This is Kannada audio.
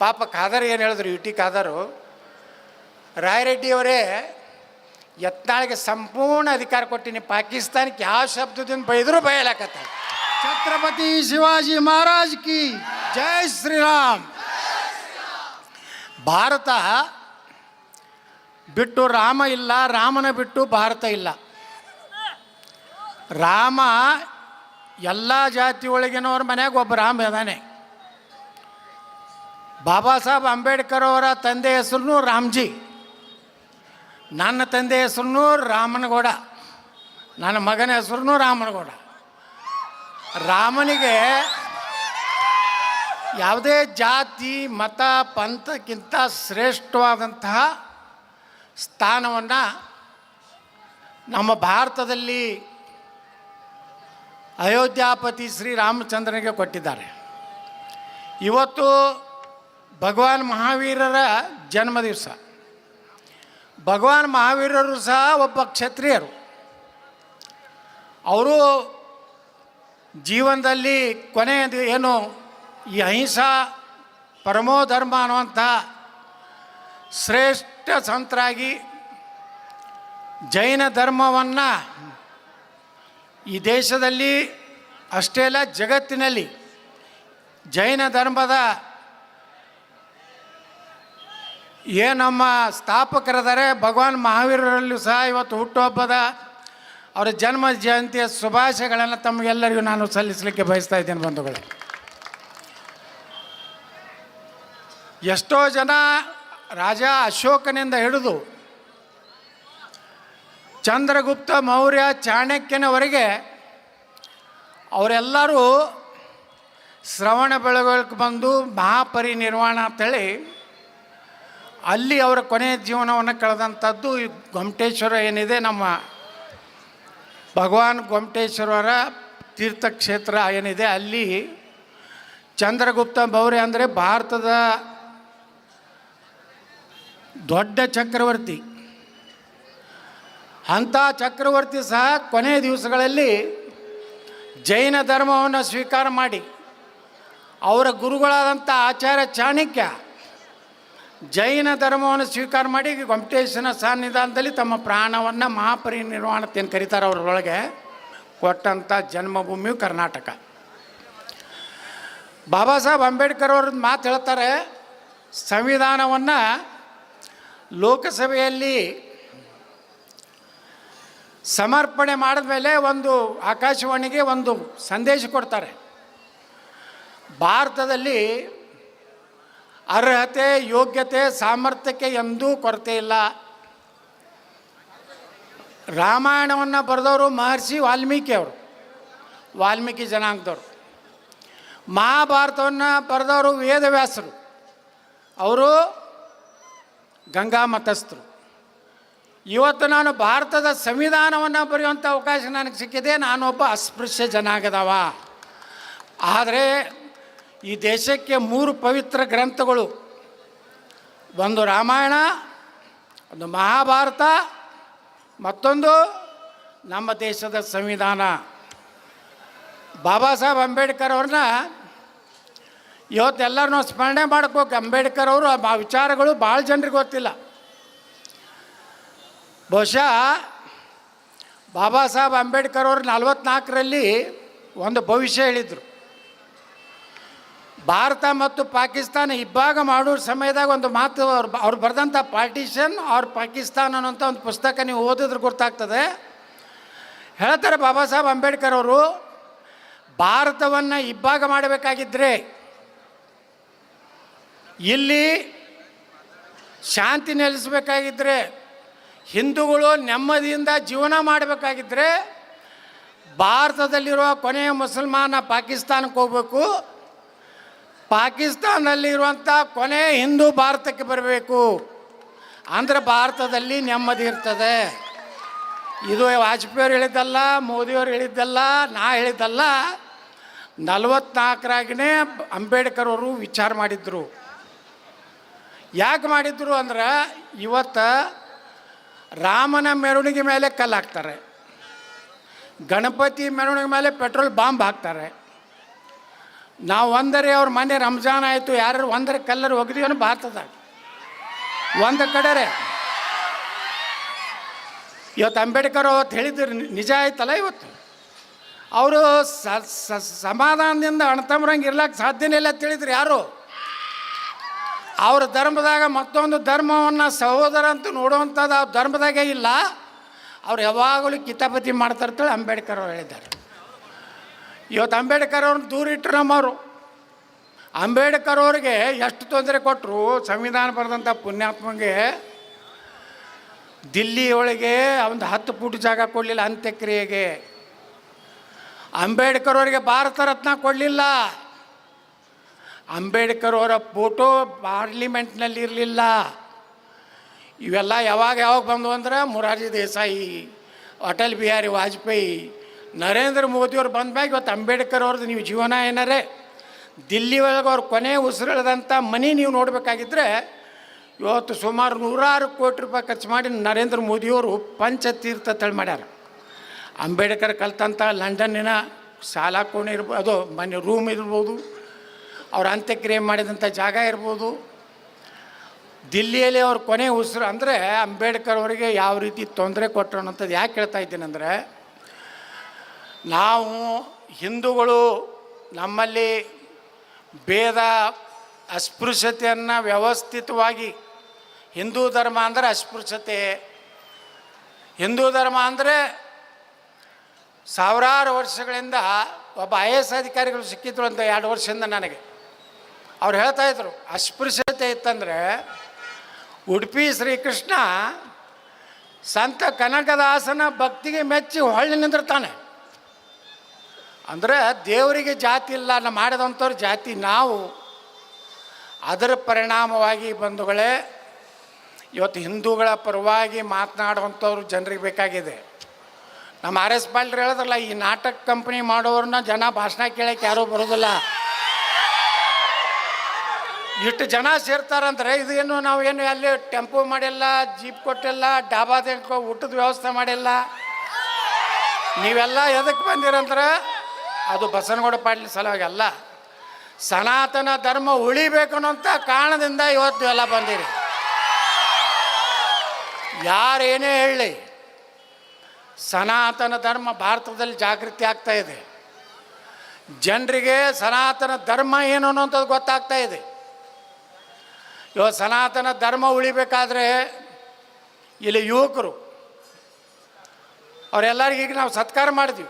ಪಾಪ ಖಾದರ್ ಏನು ಹೇಳಿದ್ರು, ಯು ಟಿ ಖಾದರು, ರಾಯರೆಡ್ಡಿಯವರೇ ಯತ್ನಾಳಿಗೆ ಸಂಪೂರ್ಣ ಅಧಿಕಾರ ಕೊಟ್ಟಿನಿ, ಪಾಕಿಸ್ತಾನಕ್ಕೆ ಯಾವ ಶಬ್ದದಿಂದ ಬೈದರೂ ಬಯಲಾಕತ್ತ. ಛತ್ರಪತಿ ಶಿವಾಜಿ ಮಹಾರಾಜ್ ಕಿ ಜೈ ಶ್ರೀರಾಮ್. ಭಾರತ ಬಿಟ್ಟು ರಾಮ ಇಲ್ಲ, ರಾಮನ ಬಿಟ್ಟು ಭಾರತ ಇಲ್ಲ. ರಾಮ ಎಲ್ಲ ಜಾತಿ ಒಳಗಿನವ್ರ ಮನೆಯಾಗ ಒಬ್ಬ ರಾಮ ಇದ್ದಾನೆ. ಬಾಬಾ ಸಾಹೇಬ್ ಅಂಬೇಡ್ಕರ್ ಅವರ ತಂದೆ ಹೆಸರು ರಾಮ್ಜಿ, ನನ್ನ ತಂದೆ ಹೆಸರು ರಾಮನಗೌಡ, ನನ್ನ ಮಗನ ಹೆಸರು ರಾಮನಗೌಡ. ರಾಮನಿಗೆ ಯಾವುದೇ ಜಾತಿ ಮತ ಪಂಥಕ್ಕಿಂತ ಶ್ರೇಷ್ಠವಾದಂತಹ ಸ್ಥಾನವನ್ನು ನಮ್ಮ ಭಾರತದಲ್ಲಿ ಅಯೋಧ್ಯಾಪತಿ ಶ್ರೀರಾಮಚಂದ್ರನಿಗೆ ಕೊಟ್ಟಿದ್ದಾರೆ. ಇವತ್ತು ಭಗವಾನ್ ಮಹಾವೀರರ ಜನ್ಮ ದಿವಸ. ಭಗವಾನ್ ಮಹಾವೀರರು ಸಹ ಒಬ್ಬ ಕ್ಷತ್ರಿಯರು. ಅವರು ಜೀವನದಲ್ಲಿ ಕೊನೆಯದು ಏನು ಈ ಅಹಿಂಸಾ ಪರಮೋ ಧರ್ಮ ಅನ್ನುವಂಥ ಶ್ರೇಷ್ಠ ಸಂತರಾಗಿ ಜೈನ ಧರ್ಮವನ್ನು ಈ ದೇಶದಲ್ಲಿ ಅಷ್ಟೇ ಅಲ್ಲ ಜಗತ್ತಿನಲ್ಲಿ ಜೈನ ಧರ್ಮದ ಏನು ನಮ್ಮ ಸ್ಥಾಪಕರಿದ್ದಾರೆ ಭಗವಾನ್ ಮಹಾವೀರರಲ್ಲೂ ಸಹ ಇವತ್ತು ಹುಟ್ಟುಹಬ್ಬದ ಅವರ ಜನ್ಮ ಜಯಂತಿಯ ಶುಭಾಶಯಗಳನ್ನು ತಮಗೆಲ್ಲರಿಗೂ ನಾನು ಸಲ್ಲಿಸಲಿಕ್ಕೆ ಬಯಸ್ತಾ ಇದ್ದೇನೆ ಬಂಧುಗಳೇ. ಎಷ್ಟೋ ಜನ ರಾಜ ಅಶೋಕನಿಂದ ಹಿಡಿದು ಚಂದ್ರಗುಪ್ತ ಮೌರ್ಯ ಚಾಣಕ್ಯನವರೆಗೆ ಅವರೆಲ್ಲರೂ ಶ್ರವಣ ಬೆಳಗೊಳಕ್ಕೆ ಬಂದು ಮಹಾಪರಿನಿರ್ವಾಣ ಅಂತೇಳಿ ಅಲ್ಲಿ ಅವರ ಕೊನೆಯ ಜೀವನವನ್ನು ಕಳೆದಂಥದ್ದು ಈ ಗೊಮ್ಮಟೇಶ್ವರ ಏನಿದೆ, ನಮ್ಮ ಭಗವಾನ್ ಗೊಮ್ಮಟೇಶ್ವರರ ತೀರ್ಥಕ್ಷೇತ್ರ ಏನಿದೆ, ಅಲ್ಲಿ ಚಂದ್ರಗುಪ್ತ ಮೌರ್ಯ ಅಂದರೆ ಭಾರತದ ದೊಡ್ಡ ಚಕ್ರವರ್ತಿ. ಅಂಥ ಚಕ್ರವರ್ತಿ ಸಹ ಕೊನೆಯ ದಿವಸಗಳಲ್ಲಿ ಜೈನ ಧರ್ಮವನ್ನು ಸ್ವೀಕಾರ ಮಾಡಿ ಅವರ ಗುರುಗಳಾದಂಥ ಆಚಾರ್ಯ ಚಾಣಕ್ಯ ಜೈನ ಧರ್ಮವನ್ನು ಸ್ವೀಕಾರ ಮಾಡಿ ಗೊಮ್ಮಟೇಶ್ವರನ ಸನ್ನಿಧಾನದಲ್ಲಿ ತಮ್ಮ ಪ್ರಾಣವನ್ನು ಮಹಾಪರಿನಿರ್ವಾಣ ಏನು ಕರೀತಾರೆ ಅವರೊಳಗೆ ಕೊಟ್ಟಂಥ ಜನ್ಮಭೂಮಿಯು ಕರ್ನಾಟಕ. ಬಾಬಾ ಸಾಹೇಬ್ ಅಂಬೇಡ್ಕರ್ ಅವ್ರದ್ದು ಮಾತು ಹೇಳ್ತಾರೆ, ಸಂವಿಧಾನವನ್ನು ಲೋಕಸಭೆಯಲ್ಲಿ ಸಮರ್ಪಣೆ ಮಾಡಿದ ಮೇಲೆ ಒಂದು ಆಕಾಶವಾಣಿಗೆ ಒಂದು ಸಂದೇಶ ಕೊಡ್ತಾರೆ. ಭಾರತದಲ್ಲಿ ಅರ್ಹತೆ, ಯೋಗ್ಯತೆ, ಸಾಮರ್ಥ್ಯಕ್ಕೆ ಎಂದೂ ಕೊರತೆ ಇಲ್ಲ. ರಾಮಾಯಣವನ್ನು ಬರೆದವರು ಮಹರ್ಷಿ ವಾಲ್ಮೀಕಿ ಅವರು, ವಾಲ್ಮೀಕಿ ಜನಾಂಗದವರು. ಮಹಾಭಾರತವನ್ನು ಬರೆದವರು ವೇದವ್ಯಾಸರು, ಅವರು ಗಂಗಾ ಮತಸ್ಥರು. ಇವತ್ತು ನಾನು ಭಾರತದ ಸಂವಿಧಾನವನ್ನು ಬರೆಯುವಂಥ ಅವಕಾಶ ನನಗೆ ಸಿಕ್ಕಿದೆ. ನಾನೊಬ್ಬ ಅಸ್ಪೃಶ್ಯ ಜನಾಂಗದವ. ಆದರೆ ಈ ದೇಶಕ್ಕೆ 3 ಪವಿತ್ರ ಗ್ರಂಥಗಳು, ಒಂದು ರಾಮಾಯಣ, ಒಂದು ಮಹಾಭಾರತ, ಮತ್ತೊಂದು ನಮ್ಮ ದೇಶದ ಸಂವಿಧಾನ. ಬಾಬಾ ಸಾಹೇಬ್ ಅಂಬೇಡ್ಕರ್ ಅವ್ರನ್ನ ಇವತ್ತೆಲ್ಲರೂ ನಾವು ಸ್ಮರಣೆ ಮಾಡ್ಕೋಬೇಕು. ಅಂಬೇಡ್ಕರ್ ಅವರು ಆ ವಿಚಾರಗಳು ಭಾಳ ಜನರಿಗೆ ಗೊತ್ತಿಲ್ಲ. ಬಹುಶಃ ಬಾಬಾ ಸಾಹೇಬ್ ಅಂಬೇಡ್ಕರ್ ಅವರು 44ರಲ್ಲಿ ಒಂದು ಭವಿಷ್ಯ ಹೇಳಿದರು. ಭಾರತ ಮತ್ತು ಪಾಕಿಸ್ತಾನ ಇಬ್ಬಾಗ ಮಾಡೋ ಸಮಯದಾಗ ಒಂದು ಮಾತು ಅವ್ರು ಬರೆದಂಥ ಪಾರ್ಟಿಷನ್ ಅವ್ರ ಪಾಕಿಸ್ತಾನ ಅನ್ನೋಂಥ ಒಂದು ಪುಸ್ತಕ ನೀವು ಓದಿದ್ರೆ ಗೊತ್ತಾಗ್ತದೆ. ಹೇಳ್ತಾರೆ ಬಾಬಾ ಸಾಹೇಬ್ ಅಂಬೇಡ್ಕರ್ ಅವರು, ಭಾರತವನ್ನು ಇಬ್ಬಾಗ ಮಾಡಬೇಕಾಗಿದ್ದರೆ, ಇಲ್ಲಿ ಶಾಂತಿ ನೆಲೆಸಬೇಕಾಗಿದ್ದರೆ, ಹಿಂದೂಗಳು ನೆಮ್ಮದಿಯಿಂದ ಜೀವನ ಮಾಡಬೇಕಾಗಿದ್ದರೆ ಭಾರತದಲ್ಲಿರುವ ಕೊನೆಯ ಮುಸಲ್ಮಾನ ಪಾಕಿಸ್ತಾನಕ್ಕೆ ಹೋಗಬೇಕು, ಪಾಕಿಸ್ತಾನದಲ್ಲಿರುವಂಥ ಕೊನೆಯ ಹಿಂದೂ ಭಾರತಕ್ಕೆ ಬರಬೇಕು. ಅಂದರೆ ಭಾರತದಲ್ಲಿ ನೆಮ್ಮದಿ ಇರ್ತದೆ. ಇದು ವಾಜಪೇಯಿ ಹೇಳಿದ್ದಲ್ಲ, ಮೋದಿಯವರು ಹೇಳಿದ್ದಲ್ಲ, ನಾ ಹೇಳಿದ್ದಲ್ಲ. 44ರಾಗಿನೇ ಅಂಬೇಡ್ಕರ್ ಅವರು ವಿಚಾರ ಮಾಡಿದ್ರು. ಯಾಕೆ ಮಾಡಿದ್ರು ಅಂದ್ರೆ, ಇವತ್ತು ರಾಮನ ಮೆರವಣಿಗೆ ಮೇಲೆ ಕಲ್ಲು ಹಾಕ್ತಾರೆ, ಗಣಪತಿ ಮೆರವಣಿಗೆ ಮೇಲೆ ಪೆಟ್ರೋಲ್ ಬಾಂಬ್ ಹಾಕ್ತಾರೆ, ನಾವು ಒಂದರೆ ಅವ್ರ ಮನೆ ರಂಜಾನ್ ಆಯಿತು, ಯಾರು ಒಂದರ ಕಲ್ಲರು ಒಗದಿವನು ಭಾರತದಾಗ ಒಂದು ಕಡೆರೆ. ಇವತ್ತು ಅಂಬೇಡ್ಕರ್ ಅವತ್ತು ಹೇಳಿದ್ರು ನಿಜ ಆಯ್ತಲ್ಲ. ಇವತ್ತು ಅವರು ಸಮಾಧಾನದಿಂದ ಅಣ್ತಂಬ್ರಂಗೆ ಇರ್ಲಕ್ಕೆ ಸಾಧ್ಯನೇ ಇಲ್ಲ ಅಂತ ಹೇಳಿದ್ರು ಯಾರು. ಅವ್ರ ಧರ್ಮದಾಗ ಮತ್ತೊಂದು ಧರ್ಮವನ್ನು ಸಹೋದರ ಅಂತ ನೋಡುವಂಥದ್ದು ಅವ್ರ ಧರ್ಮದಾಗೇ ಇಲ್ಲ. ಅವ್ರು ಯಾವಾಗಲೂ ಕಿತಾಪತಿ ಮಾಡ್ತಾರ್ತೇಳಿ ಅಂಬೇಡ್ಕರ್ ಅವ್ರು ಹೇಳಿದ್ದಾರೆ. ಇವತ್ತು ಅಂಬೇಡ್ಕರ್ ಅವ್ರನ್ನ ದೂರ ಇಟ್ಟರು ನಮ್ಮವರು. ಅಂಬೇಡ್ಕರ್ ಅವ್ರಿಗೆ ಎಷ್ಟು ತೊಂದರೆ ಕೊಟ್ಟರು. ಸಂವಿಧಾನ ಬರೆದಂಥ ಪುಣ್ಯಾತ್ಮಗೆ ದಿಲ್ಲಿ ಒಳಗೆ ಒಂದು 10 ಫೂಟ್ ಜಾಗ ಕೊಡಲಿಲ್ಲ ಅಂತ್ಯಕ್ರಿಯೆಗೆ. ಅಂಬೇಡ್ಕರ್ ಅವರಿಗೆ ಭಾರತ ರತ್ನ ಕೊಡಲಿಲ್ಲ. ಅಂಬೇಡ್ಕರ್ ಅವರ ಫೋಟೋ ಪಾರ್ಲಿಮೆಂಟ್ನಲ್ಲಿ ಇರಲಿಲ್ಲ. ಇವೆಲ್ಲ ಯಾವಾಗ ಬಂದವು ಅಂದ್ರೆ ಮೊರಾರ್ಜಿ ದೇಸಾಯಿ, ಅಟಲ್ ಬಿಹಾರಿ ವಾಜಪೇಯಿ, ನರೇಂದ್ರ ಮೋದಿಯವ್ರು ಬಂದ್ಮ್ಯಾಗ ಇವತ್ತು ಅಂಬೇಡ್ಕರ್ ಅವ್ರದ್ದು ನೀವು ಜೀವನ ಏನಾರೇ ದಿಲ್ಲಿ ಒಳಗೆ ಅವ್ರು ಕೊನೆ ಉಸಿರಿಳಿದಂಥ ಮನೆ ನೀವು ನೋಡಬೇಕಾಗಿದ್ದರೆ ಇವತ್ತು ಸುಮಾರು 106 ಕೋಟಿ ರೂಪಾಯಿ ಖರ್ಚು ಮಾಡಿ ನರೇಂದ್ರ ಮೋದಿಯವರು ಪಂಚತೀರ್ಥ ತಳಿ ಮಾಡ್ಯಾರ. ಅಂಬೇಡ್ಕರ್ ಕಲ್ತಂಥ ಲಂಡನ್ನಿನ ಶಾಲಾ ಕೋಣೆ ಇರ್ಬೋದು, ಅದು ಮನೆ ರೂಮ್ ಇರ್ಬೋದು, ಅವ್ರ ಅಂತ್ಯಕ್ರಿಯೆ ಮಾಡಿದಂಥ ಜಾಗ ಇರ್ಬೋದು, ದಿಲ್ಲಿಯಲ್ಲಿ ಅವ್ರ ಕೊನೆ ಉಸಿರು ಅಂದರೆ ಅಂಬೇಡ್ಕರ್ ಅವರಿಗೆ ಯಾವ ರೀತಿ ತೊಂದರೆ ಕೊಟ್ಟರು ಅನ್ನೋಂಥದ್ದು ಯಾಕೆ ಹೇಳ್ತಾ ಇದ್ದೀನಿ ಅಂದರೆ, ನಾವು ಹಿಂದೂಗಳು ನಮ್ಮಲ್ಲಿ ಭೇದ ಅಸ್ಪೃಶ್ಯತೆಯನ್ನು ವ್ಯವಸ್ಥಿತವಾಗಿ, ಹಿಂದೂ ಧರ್ಮ ಅಂದರೆ ಅಸ್ಪೃಶ್ಯತೆ, ಹಿಂದೂ ಧರ್ಮ ಅಂದರೆ ಸಾವಿರಾರು ವರ್ಷಗಳಿಂದ ಒಬ್ಬ IAS ಅಧಿಕಾರಿಗಳು ಸಿಕ್ಕಿದ್ರು ಅಂತ 2 ವರ್ಷದಿಂದ ನನಗೆ. ಅವ್ರು ಹೇಳ್ತಾಯಿದ್ರು ಅಸ್ಪೃಶ್ಯತೆ ಇತ್ತಂದರೆ ಉಡುಪಿ ಶ್ರೀಕೃಷ್ಣ ಸಂತ ಕನಕದಾಸನ ಭಕ್ತಿಗೆ ಮೆಚ್ಚಿ ಹೊಳ್ಳಿ ನಿಂದಿರ್ತಾನೆ. ಅಂದರೆ ದೇವರಿಗೆ ಜಾತಿ ಇಲ್ಲ, ನಾವು ಮಾಡಿದಂಥವ್ರು ಜಾತಿ ನಾವು. ಅದರ ಪರಿಣಾಮವಾಗಿ ಬಂಧುಗಳೇ ಇವತ್ತು ಹಿಂದೂಗಳ ಪರವಾಗಿ ಮಾತನಾಡುವಂಥವ್ರು ಜನರಿಗೆ ಬೇಕಾಗಿದೆ. ನಮ್ಮ RS ಪಾಟೀಲ್ ಹೇಳಿದ್ರಲ್ಲ, ಈ ನಾಟಕ ಕಂಪ್ನಿ ಮಾಡೋರನ್ನ ಜನ ಭಾಷಣ ಕೇಳೋಕ್ಕೆ ಯಾರೂ ಬರೋದಿಲ್ಲ. ಇಷ್ಟು ಜನ ಸೇರ್ತಾರಂದ್ರೆ ಇದೇನು ನಾವೇನು ಅಲ್ಲಿ ಟೆಂಪೋ ಮಾಡಿಲ್ಲ, ಜೀಪ್ ಕೊಟ್ಟಿಲ್ಲ, ಡಾಬಾದ ಊಟದ ವ್ಯವಸ್ಥೆ ಮಾಡಿಲ್ಲ. ನೀವೆಲ್ಲ ಎದಕ್ಕೆ ಬಂದಿರಂದ್ರೆ ಅದು ಬಸನಗೌಡ ಪಾಟೀಲ್ ಸಲುವಾಗಿ ಅಲ್ಲ, ಸನಾತನ ಧರ್ಮ ಉಳಿಬೇಕು ಅನ್ನೋಂಥ ಕಾರಣದಿಂದ ಇವತ್ತು ಎಲ್ಲ ಬಂದಿರಿ. ಯಾರೇನೇ ಹೇಳಿ ಸನಾತನ ಧರ್ಮ ಭಾರತದಲ್ಲಿ ಜಾಗೃತಿ ಆಗ್ತಾ ಇದೆ. ಜನರಿಗೆ ಸನಾತನ ಧರ್ಮ ಏನು ಅನ್ನೋಂಥದ್ದು ಗೊತ್ತಾಗ್ತಾ ಇದೆ. ಇವತ್ತು ಸನಾತನ ಧರ್ಮ ಉಳಿಬೇಕಾದ್ರೆ ಇಲ್ಲಿ ಯುವಕರು ಅವರೆಲ್ಲರಿಗೂ ಈಗ ನಾವು ಸತ್ಕಾರ ಮಾಡಿದ್ವಿ.